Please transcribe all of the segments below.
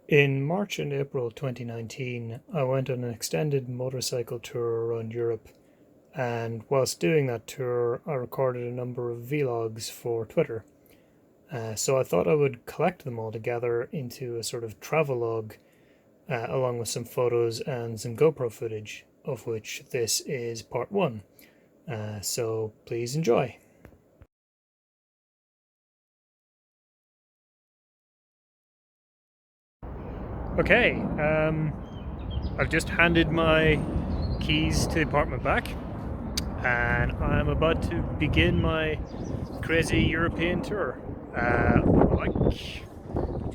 In March and April 2019, I went on an extended motorcycle tour around Europe, and whilst doing that tour, I recorded a number of vlogs for Twitter. So I thought I would collect them all together into a sort of travelogue, along with some photos and some GoPro footage, of which this is part one. So please enjoy. Okay, I've just handed my keys to the apartment back, and I'm about to begin my crazy European tour. Which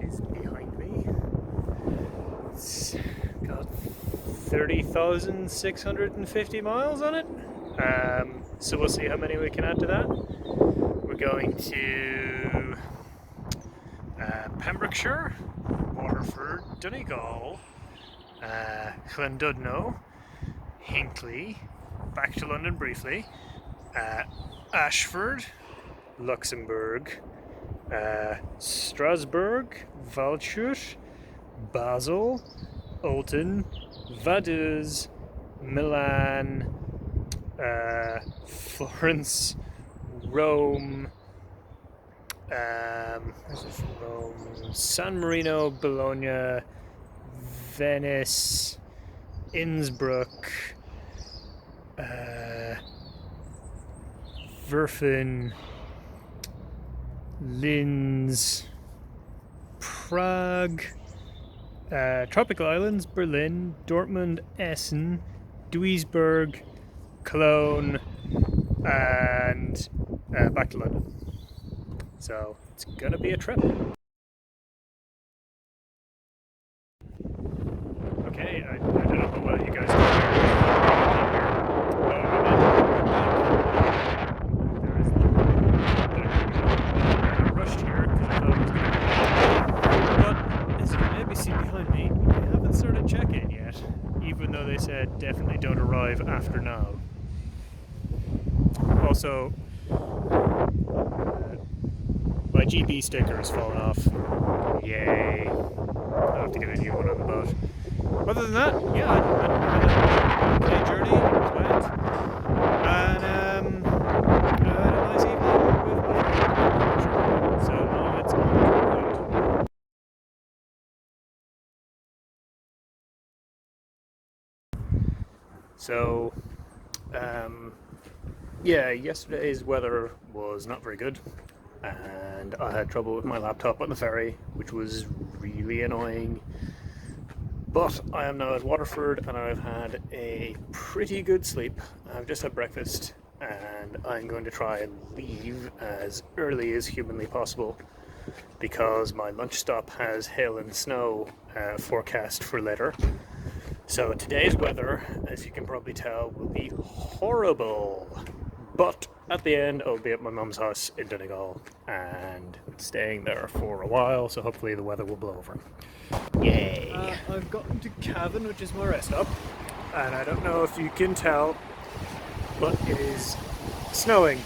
is behind me. It's got 30,650 miles on it. So we'll see how many we can add to that. We're going to Pembrokeshire, Waterford, Donegal, Llandudno, Hinckley, back to London briefly, Ashford, Luxembourg, Strasbourg, Waldshut, Basel, Olten, Vaduz, Milan, Florence, Rome, Rome, San Marino, Bologna, Venice, Innsbruck, Werfen, Linz, Prague, Tropical Islands, Berlin, Dortmund, Essen, Duisburg, Cologne, and back to London. So it's gonna be a trip. Okay, I don't know how well you guys can hear. I rushed here because I thought it was gonna be. But as you can maybe see behind me, they haven't started check-in yet, even though they said definitely don't arrive after now. Also, my GB sticker has fallen off. Yay. I'll have to get a new one on the boat. Other than that, yeah, I had a journey, it was wet, and I had a nice evening with my friend. So now it's on to. So, yeah, yesterday's weather was not very good, and I had trouble with my laptop on the ferry, which was really annoying. But I am now at Waterford and I've had a pretty good sleep. I've just had breakfast and I'm going to try and leave as early as humanly possible because my lunch stop has hail and snow forecast for later. So today's weather, as you can probably tell, will be horrible. But at the end, I'll be at my mum's house in Donegal and staying there for a while, so hopefully the weather will blow over. Yay! I've gotten to Cavan, which is my rest stop, and I don't know if you can tell, but it is snowing.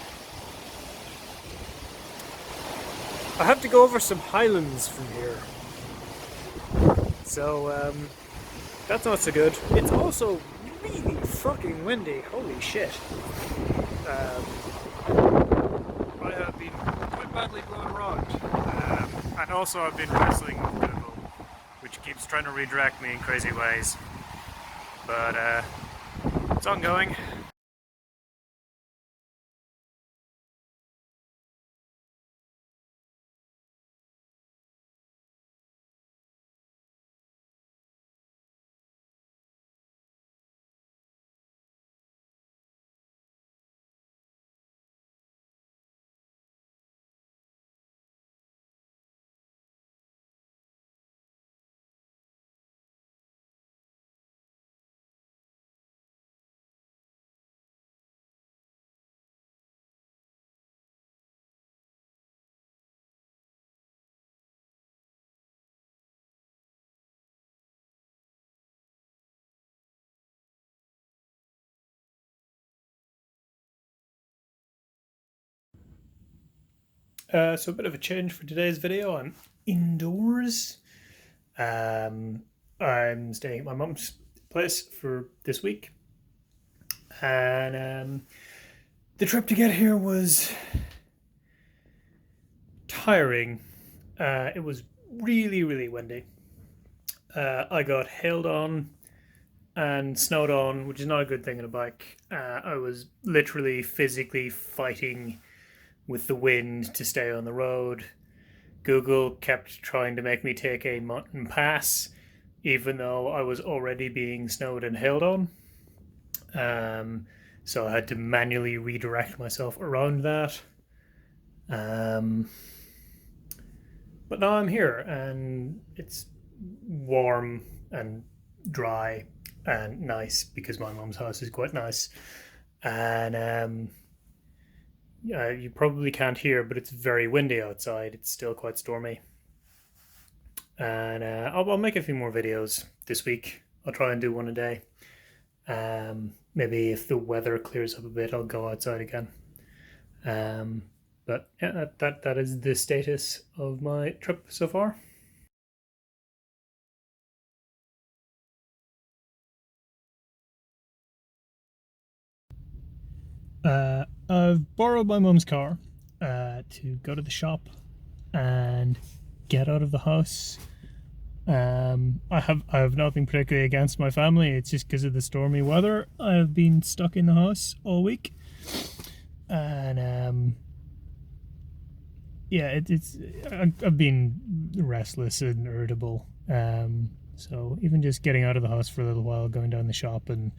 I have to go over some highlands from here, so that's not so good. It's also really fucking windy. Holy shit! I have been quite badly blown around, and also I've been wrestling with Google, which keeps trying to redirect me in crazy ways. But it's ongoing. So a bit of a change for today's video. I'm indoors. I'm staying at my mum's place for this week, and the trip to get here was tiring. It was really, really windy. I got hailed on and snowed on, which is not a good thing on a bike. I was literally physically fighting with the wind to stay on the road. Google kept trying to make me take a mountain pass, even though I was already being snowed and hailed on. So I had to manually redirect myself around that. But now I'm here, and it's warm and dry and nice because my mum's house is quite nice. And you probably can't hear, but it's very windy outside. It's still quite stormy. And I'll make a few more videos this week. I'll try and do one a day. Maybe if the weather clears up a bit, I'll go outside again. But yeah, that is the status of my trip so far. I've borrowed my mum's car to go to the shop and get out of the house. I have nothing particularly against my family. It's just because of the stormy weather. I've been stuck in the house all week, and yeah, I've been restless and irritable. So even just getting out of the house for a little while, going down the shop and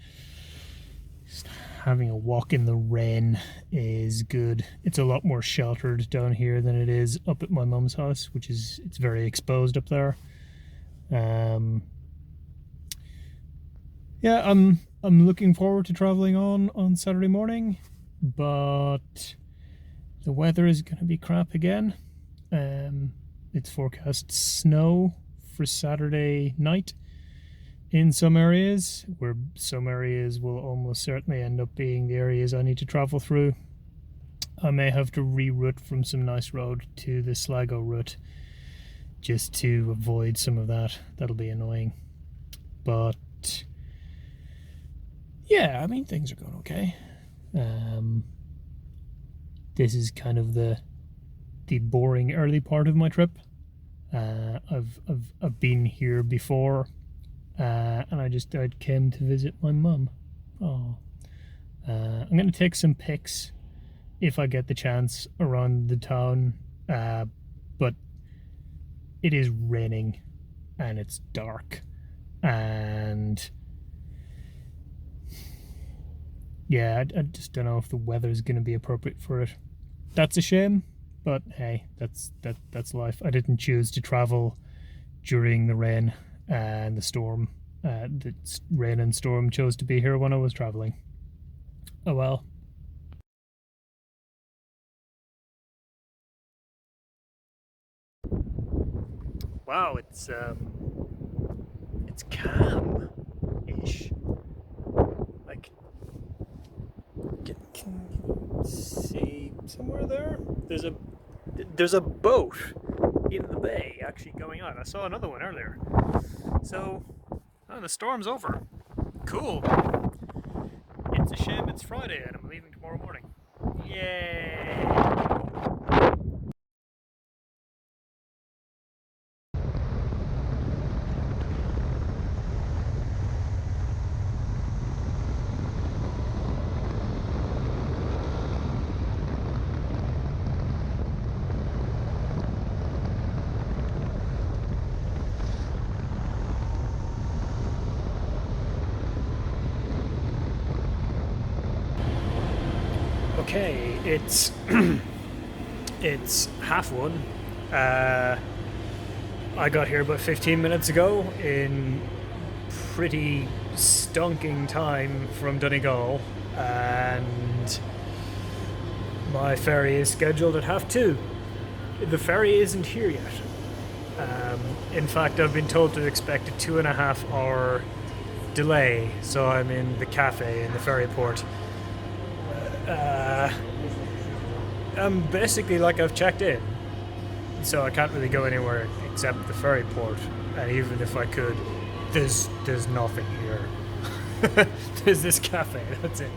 just having a walk in the rain is good. It's a lot more sheltered down here than it is up at my mum's house, which is, it's very exposed up there. Yeah, I'm looking forward to traveling on Saturday morning, but the weather is going to be crap again. It's forecast snow for Saturday night in some areas, where some areas will almost certainly end up being the areas I need to travel through. I may have to reroute from some nice road to the Sligo route just to avoid some of that. That'll be annoying. But yeah, I mean, things are going okay. This is kind of the boring early part of my trip. I've been here before, and I came to visit my mum. Oh, I'm going to take some pics if I get the chance around the town, but it is raining and it's dark, and yeah, I just don't know if the weather is going to be appropriate for it. That's a shame, but hey, that's life. I didn't choose to travel during the rain and the storm. The rain and storm chose to be here when I was traveling. Oh well. Wow, it's calm-ish. Like, can you see somewhere there? There's a boat in the bay actually going on. I saw another one earlier. So, oh, the storm's over. Cool. It's a shame it's Friday and I'm leaving tomorrow morning. Yay! Okay, it's it's 1:30. I got here about 15 minutes ago in pretty stunking time from Donegal, and my ferry is scheduled at 2:30. The ferry isn't here yet. In fact, I've been told to expect a 2.5 hour delay, so I'm in the cafe in the ferry port. I'm basically like I've checked in, so I can't really go anywhere except the ferry port. And even if I could, there's nothing here. There's this cafe. That's it.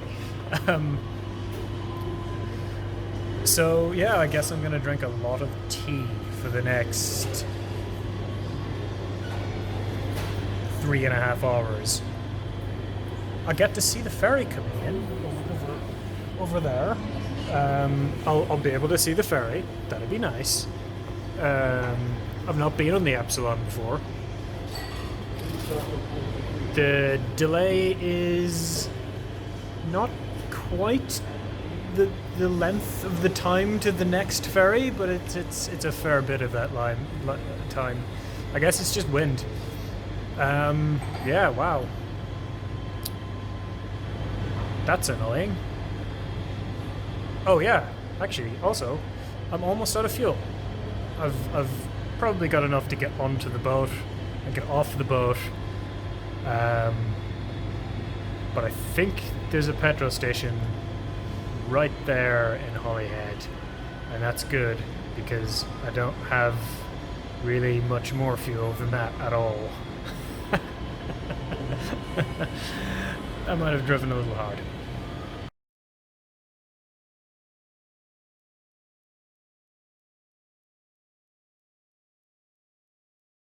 So yeah, I guess I'm gonna drink a lot of tea for the next 3.5 hours. I get to see the ferry coming in over there. I'll be able to see the ferry. That'd be nice. I've not been on the Epsilon before. The delay is not quite the length of the time to the next ferry, but it's a fair bit of that time. I guess it's just wind. Yeah, wow. That's annoying. Oh yeah, actually, also, I'm almost out of fuel. I've probably got enough to get onto the boat and get off the boat. But I think there's a petrol station right there in Holyhead, and that's good because I don't have really much more fuel than that at all. I might have driven a little hard.